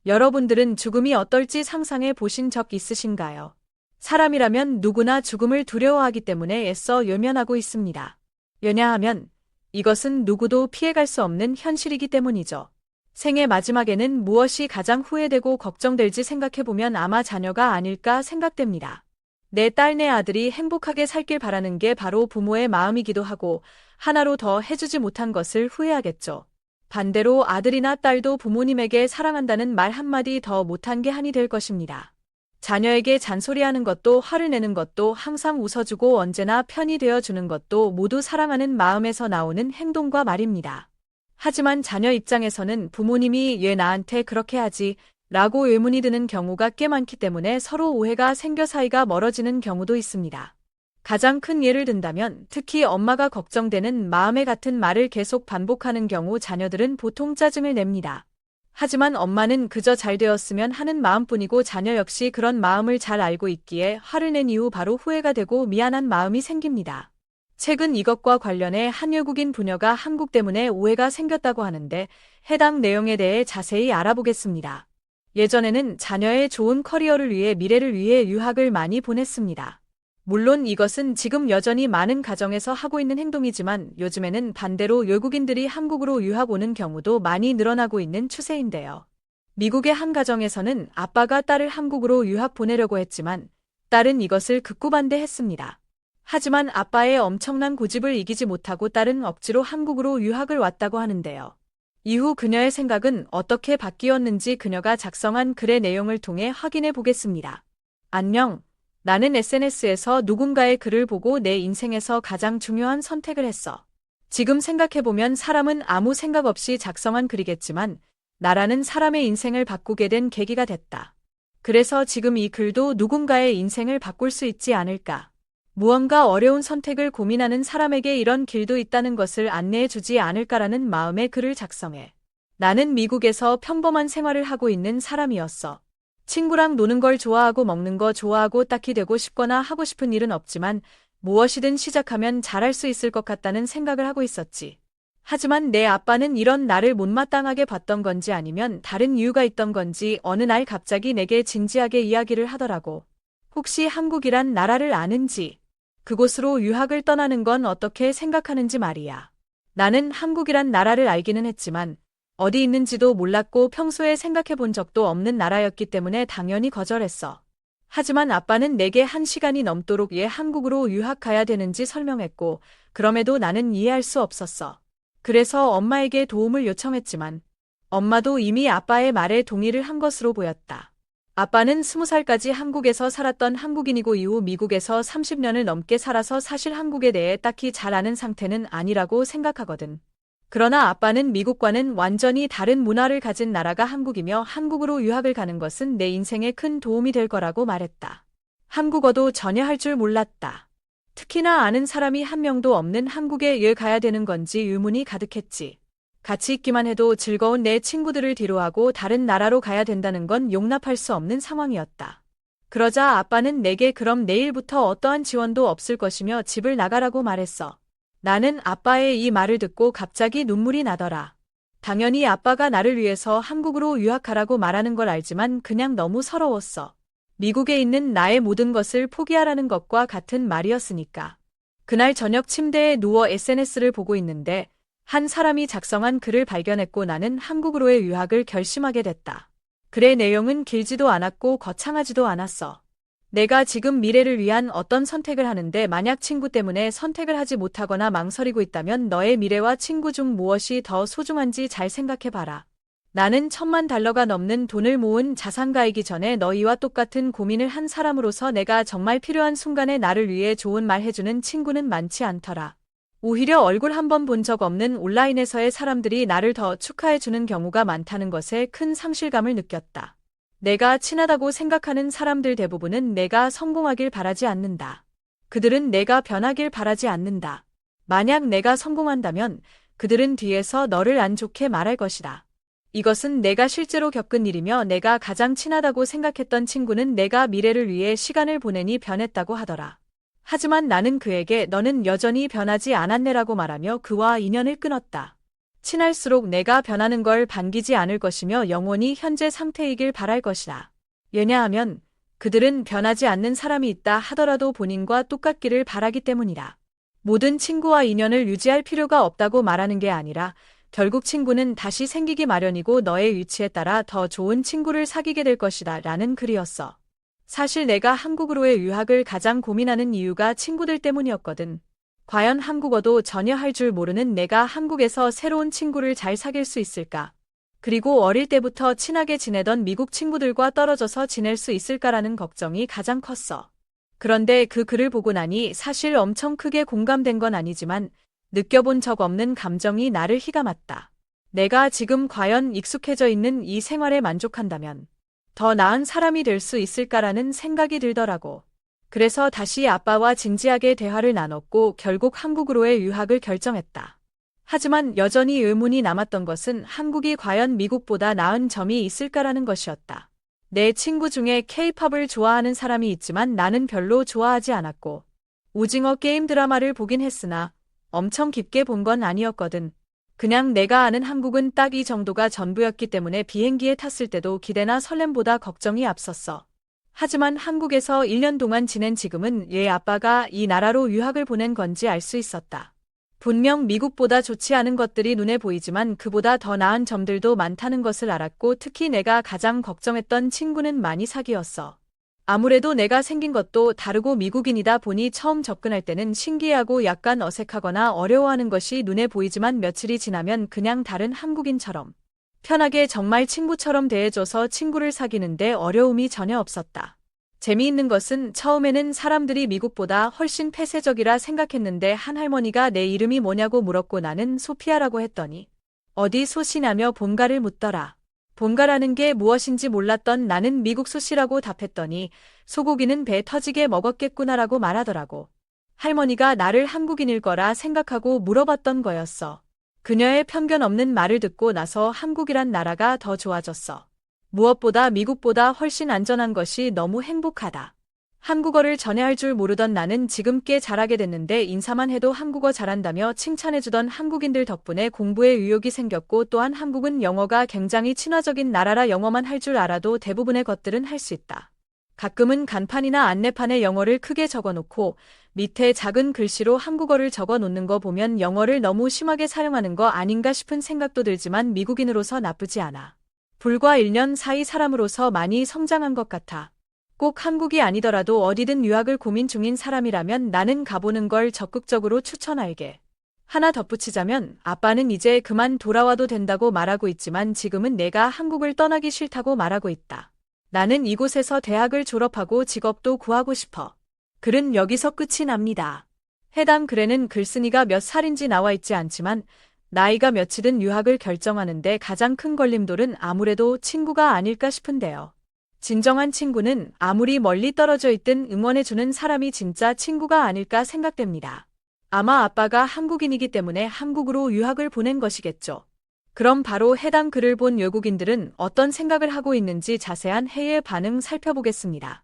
여러분들은 죽음이 어떨지 상상해 보신 적 있으신가요? 사람이라면 누구나 죽음을 두려워하기 때문에 애써 외면하고 있습니다. 왜냐하면 이것은 누구도 피해갈 수 없는 현실이기 때문이죠. 생의 마지막에는 무엇이 가장 후회되고 걱정될지 생각해보면 아마 자녀가 아닐까 생각됩니다. 내 딸, 내 아들이 행복하게 살길 바라는 게 바로 부모의 마음이기도 하고 하나로 더 해주지 못한 것을 후회하겠죠. 반대로 아들이나 딸도 부모님에게 사랑한다는 말 한마디 더 못한 게 한이 될 것입니다. 자녀에게 잔소리하는 것도 화를 내는 것도 항상 웃어주고 언제나 편이 되어주는 것도 모두 사랑하는 마음에서 나오는 행동과 말입니다. 하지만 자녀 입장에서는 부모님이 왜 나한테 그렇게 하지? 라고 의문이 드는 경우가 꽤 많기 때문에 서로 오해가 생겨 사이가 멀어지는 경우도 있습니다. 가장 큰 예를 든다면 특히 엄마가 걱정되는 마음에 같은 말을 계속 반복하는 경우 자녀들은 보통 짜증을 냅니다. 하지만 엄마는 그저 잘 되었으면 하는 마음뿐이고 자녀 역시 그런 마음을 잘 알고 있기에 화를 낸 이후 바로 후회가 되고 미안한 마음이 생깁니다. 최근 이것과 관련해 한 외국인 부녀가 한국 때문에 오해가 생겼다고 하는데 해당 내용에 대해 자세히 알아보겠습니다. 예전에는 자녀의 좋은 커리어를 위해 미래를 위해 유학을 많이 보냈습니다. 물론 이것은 지금 여전히 많은 가정에서 하고 있는 행동이지만 요즘에는 반대로 외국인들이 한국으로 유학 오는 경우도 많이 늘어나고 있는 추세인데요. 미국의 한 가정에서는 아빠가 딸을 한국으로 유학 보내려고 했지만 딸은 이것을 극구 반대했습니다. 하지만 아빠의 엄청난 고집을 이기지 못하고 딸은 억지로 한국으로 유학을 왔다고 하는데요. 이후 그녀의 생각은 어떻게 바뀌었는지 그녀가 작성한 글의 내용을 통해 확인해 보겠습니다. 안녕. 나는 SNS에서 누군가의 글을 보고 내 인생에서 가장 중요한 선택을 했어. 지금 생각해보면 사람은 아무 생각 없이 작성한 글이겠지만 나라는 사람의 인생을 바꾸게 된 계기가 됐다. 그래서 지금 이 글도 누군가의 인생을 바꿀 수 있지 않을까. 무언가 어려운 선택을 고민하는 사람에게 이런 길도 있다는 것을 안내해 주지 않을까라는 마음에 글을 작성해. 나는 미국에서 평범한 생활을 하고 있는 사람이었어. 친구랑 노는 걸 좋아하고 먹는 거 좋아하고 딱히 되고 싶거나 하고 싶은 일은 없지만 무엇이든 시작하면 잘할 수 있을 것 같다는 생각을 하고 있었지. 하지만 내 아빠는 이런 나를 못마땅하게 봤던 건지 아니면 다른 이유가 있던 건지 어느 날 갑자기 내게 진지하게 이야기를 하더라고. 혹시 한국이란 나라를 아는지, 그곳으로 유학을 떠나는 건 어떻게 생각하는지 말이야. 나는 한국이란 나라를 알기는 했지만 어디 있는지도 몰랐고 평소에 생각해 본 적도 없는 나라였기 때문에 당연히 거절했어. 하지만 아빠는 내게 1시간이 넘도록 왜 한국으로 유학 가야 되는지 설명했고 그럼에도 나는 이해할 수 없었어. 그래서 엄마에게 도움을 요청했지만 엄마도 이미 아빠의 말에 동의를 한 것으로 보였다. 아빠는 20살까지 한국에서 살았던 한국인이고 이후 미국에서 30년을 넘게 살아서 사실 한국에 대해 딱히 잘 아는 상태는 아니라고 생각하거든. 그러나 아빠는 미국과는 완전히 다른 문화를 가진 나라가 한국이며 한국으로 유학을 가는 것은 내 인생에 큰 도움이 될 거라고 말했다. 한국어도 전혀 할 줄 몰랐다. 특히나 아는 사람이 한 명도 없는 한국에 왜 가야 되는 건지 의문이 가득했지. 같이 있기만 해도 즐거운 내 친구들을 뒤로하고 다른 나라로 가야 된다는 건 용납할 수 없는 상황이었다. 그러자 아빠는 내게 그럼 내일부터 어떠한 지원도 없을 것이며 집을 나가라고 말했어. 나는 아빠의 이 말을 듣고 갑자기 눈물이 나더라. 당연히 아빠가 나를 위해서 한국으로 유학하라고 말하는 걸 알지만 그냥 너무 서러웠어. 미국에 있는 나의 모든 것을 포기하라는 것과 같은 말이었으니까. 그날 저녁 침대에 누워 SNS를 보고 있는데 한 사람이 작성한 글을 발견했고 나는 한국으로의 유학을 결심하게 됐다. 글의 내용은 길지도 않았고 거창하지도 않았어. 내가 지금 미래를 위한 어떤 선택을 하는데 만약 친구 때문에 선택을 하지 못하거나 망설이고 있다면 너의 미래와 친구 중 무엇이 더 소중한지 잘 생각해봐라. 나는 $10,000가 넘는 돈을 모은 자산가이기 전에 너희와 똑같은 고민을 한 사람으로서 내가 정말 필요한 순간에 나를 위해 좋은 말 해주는 친구는 많지 않더라. 오히려 얼굴 한 번 본 적 없는 온라인에서의 사람들이 나를 더 축하해주는 경우가 많다는 것에 큰 상실감을 느꼈다. 내가 친하다고 생각하는 사람들 대부분은 내가 성공하길 바라지 않는다. 그들은 내가 변하길 바라지 않는다. 만약 내가 성공한다면 그들은 뒤에서 너를 안 좋게 말할 것이다. 이것은 내가 실제로 겪은 일이며 내가 가장 친하다고 생각했던 친구는 내가 미래를 위해 시간을 보내니 변했다고 하더라. 하지만 나는 그에게 너는 여전히 변하지 않았네라고 말하며 그와 인연을 끊었다. 친할수록 내가 변하는 걸 반기지 않을 것이며 영원히 현재 상태이길 바랄 것이다. 왜냐하면 그들은 변하지 않는 사람이 있다 하더라도 본인과 똑같기를 바라기 때문이다. 모든 친구와 인연을 유지할 필요가 없다고 말하는 게 아니라 결국 친구는 다시 생기기 마련이고 너의 위치에 따라 더 좋은 친구를 사귀게 될 것이다 라는 글이었어. 사실 내가 한국으로의 유학을 가장 고민하는 이유가 친구들 때문이었거든. 과연 한국어도 전혀 할 줄 모르는 내가 한국에서 새로운 친구를 잘 사귈 수 있을까? 그리고 어릴 때부터 친하게 지내던 미국 친구들과 떨어져서 지낼 수 있을까라는 걱정이 가장 컸어. 그런데 그 글을 보고 나니 사실 엄청 크게 공감된 건 아니지만 느껴본 적 없는 감정이 나를 휘감았다. 내가 지금 과연 익숙해져 있는 이 생활에 만족한다면 더 나은 사람이 될 수 있을까라는 생각이 들더라고. 그래서 다시 아빠와 진지하게 대화를 나눴고 결국 한국으로의 유학을 결정했다. 하지만 여전히 의문이 남았던 것은 한국이 과연 미국보다 나은 점이 있을까라는 것이었다. 내 친구 중에 K-팝을 좋아하는 사람이 있지만 나는 별로 좋아하지 않았고 오징어 게임 드라마를 보긴 했으나 엄청 깊게 본 건 아니었거든. 그냥 내가 아는 한국은 딱 이 정도가 전부였기 때문에 비행기에 탔을 때도 기대나 설렘보다 걱정이 앞섰어. 하지만 한국에서 1년 동안 지낸 지금은 얘 아빠가 이 나라로 유학을 보낸 건지 알 수 있었다. 분명 미국보다 좋지 않은 것들이 눈에 보이지만 그보다 더 나은 점들도 많다는 것을 알았고 특히 내가 가장 걱정했던 친구는 많이 사귀었어. 아무래도 내가 생긴 것도 다르고 미국인이다 보니 처음 접근할 때는 신기해하고 약간 어색하거나 어려워하는 것이 눈에 보이지만 며칠이 지나면 그냥 다른 한국인처럼 편하게 정말 친구처럼 대해줘서 친구를 사귀는데 어려움이 전혀 없었다. 재미있는 것은 처음에는 사람들이 미국보다 훨씬 폐쇄적이라 생각했는데 한 할머니가 내 이름이 뭐냐고 물었고 나는 소피아라고 했더니 어디 소시냐며 본가를 묻더라. 본가라는 게 무엇인지 몰랐던 나는 미국 소시라고 답했더니 소고기는 배 터지게 먹었겠구나라고 말하더라고. 할머니가 나를 한국인일 거라 생각하고 물어봤던 거였어. 그녀의 편견 없는 말을 듣고 나서 한국이란 나라가 더 좋아졌어. 무엇보다 미국보다 훨씬 안전한 것이 너무 행복하다. 한국어를 전혀 할 줄 모르던 나는 지금 꽤 잘하게 됐는데 인사만 해도 한국어 잘한다며 칭찬해주던 한국인들 덕분에 공부에 의욕이 생겼고 또한 한국은 영어가 굉장히 친화적인 나라라 영어만 할 줄 알아도 대부분의 것들은 할 수 있다. 가끔은 간판이나 안내판에 영어를 크게 적어놓고 밑에 작은 글씨로 한국어를 적어놓는 거 보면 영어를 너무 심하게 사용하는 거 아닌가 싶은 생각도 들지만 미국인으로서 나쁘지 않아. 불과 1년 사이 사람으로서 많이 성장한 것 같아. 꼭 한국이 아니더라도 어디든 유학을 고민 중인 사람이라면 나는 가보는 걸 적극적으로 추천할게. 하나 덧붙이자면 아빠는 이제 그만 돌아와도 된다고 말하고 있지만 지금은 내가 한국을 떠나기 싫다고 말하고 있다. 나는 이곳에서 대학을 졸업하고 직업도 구하고 싶어. 글은 여기서 끝이 납니다. 해당 글에는 글쓴이가 몇 살인지 나와 있지 않지만 나이가 몇이든 유학을 결정하는데 가장 큰 걸림돌은 아무래도 친구가 아닐까 싶은데요. 진정한 친구는 아무리 멀리 떨어져 있든 응원해주는 사람이 진짜 친구가 아닐까 생각됩니다. 아마 아빠가 한국인이기 때문에 한국으로 유학을 보낸 것이겠죠. 그럼 바로 해당 글을 본 외국인들은 어떤 생각을 하고 있는지 자세한 해외 반응 살펴보겠습니다.